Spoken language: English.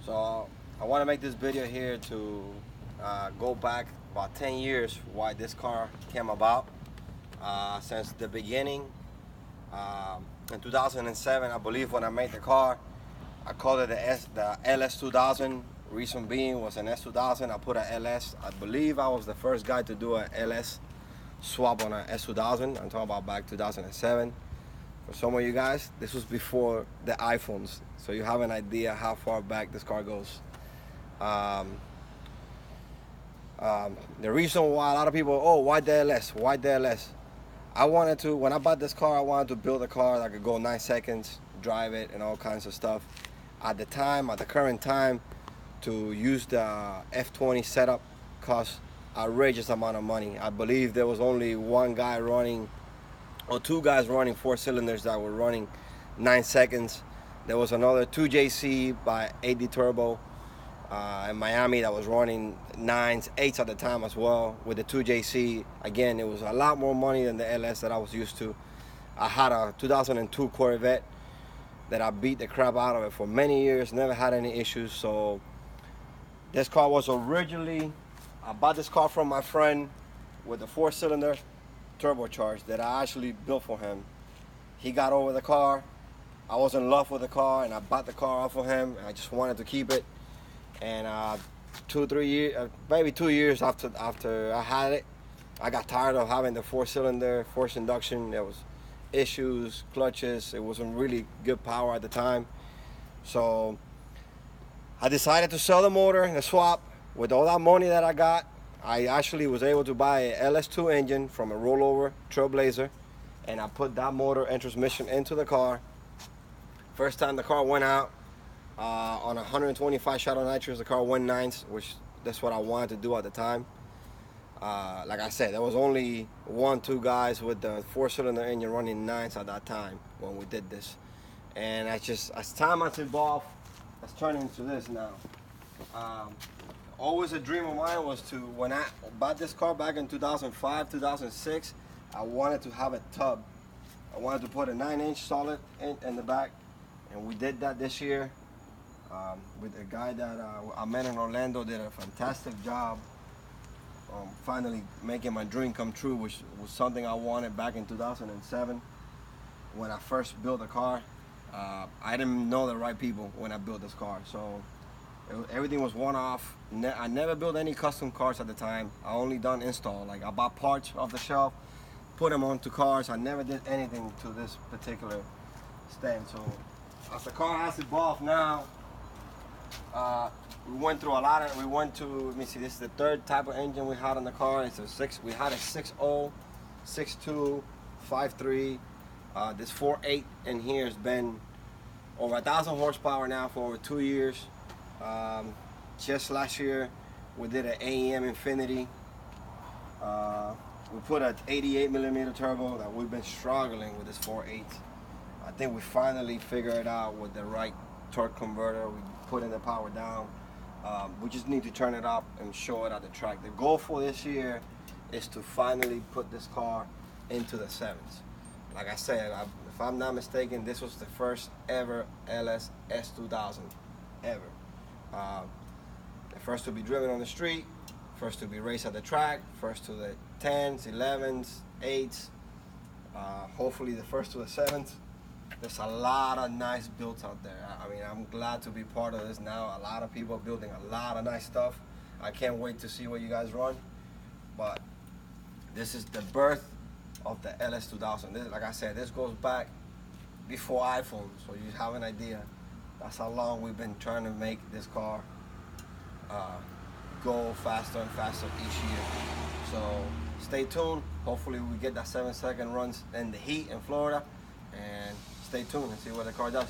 So I want to make this video here to go back about 10 years why this car came about. Since the beginning, in 2007, I believe, when I made the car, I called it the LS2000. Reason being was an S2000. I put an LS. I believe I was the first guy to do an LS swap on an S2000. I'm talking about back 2007. For some of you guys, this was before the iPhones, so you have an idea how far back this car goes. The reason why a lot of people, oh, why the LS? Why the LS? I wanted to, when I bought this car, I wanted to build a car that could go 9 seconds, drive it, and all kinds of stuff. At the current time, to use the F20 setup cost outrageous amount of money. I believe there was only one guy running, or two guys running 4 cylinders that were running 9 seconds. There was another 2JC by AD Turbo in Miami that was running 9s, 8s at the time as well. With the 2JC, again, it was a lot more money than the LS that I was used to. I had a 2002 Corvette that I beat the crap out of it for many years, never had any issues. So this car was originally, I bought this car from my friend with a 4-cylinder turbocharged that I actually built for him. He got over the car. I was in love with the car, and I bought the car off of him. I just wanted to keep it. And 2-3 years, maybe 2 years after I had it, I got tired of having the 4-cylinder forced induction. There was issues, clutches. It wasn't really good power at the time. So I decided to sell the motor and the swap. With all that money that I got, I actually was able to buy a LS2 engine from a rollover Trailblazer, and I put that motor and transmission into the car. First time the car went out on 125 shadow nitrous, the car went 9s, which that's what I wanted to do at the time. Like I said, there was only 1-2 guys with the 4-cylinder engine running 9s at that time when we did this. And as time has evolved, it's turning into this now. Always a dream of mine was to, when I bought this car back in 2005, 2006, I wanted to have a tub. I wanted to put a 9-inch solid in the back, and we did that this year. With a guy that I met in Orlando, did a fantastic job finally making my dream come true, which was something I wanted back in 2007 when I first built the car. I didn't know the right people when I built this car, so everything was one-off. I never built any custom cars at the time. I only done install. Like, I bought parts off the shelf, put them onto cars. I never did anything to this particular stand. So as the car has evolved now, we went through a lot of, let me see, this is the third type of engine we had on the car. It's a 6, we had a 6.0, 6.2, 5.3. This 4.8 in here has been over 1,000 horsepower now for over 2 years. Just last year we did an AEM Infinity. We put an 88mm turbo that we've been struggling with this 4.8. I think we finally figured it out with the right torque converter. We put in the power down. We just need to turn it up and show it at the track. The goal for this year is to finally put this car into the 7s. Like I said, if I'm not mistaken, this was the first ever LS S2000 ever. The first to be driven on the street, first to be raced at the track, first to the 10s, 11s, 8s, hopefully the first to the 7s. There's a lot of nice builds out there. I mean, I'm glad to be part of this now. A lot of people are building a lot of nice stuff. I can't wait to see what you guys run. But this is the birth of the LS2000. Like I said, this goes back before iPhone, so you have an idea. That's how long we've been trying to make this car go faster and faster each year. So stay tuned. Hopefully we get that 7-second runs in the heat in Florida, and stay tuned and see what the car does.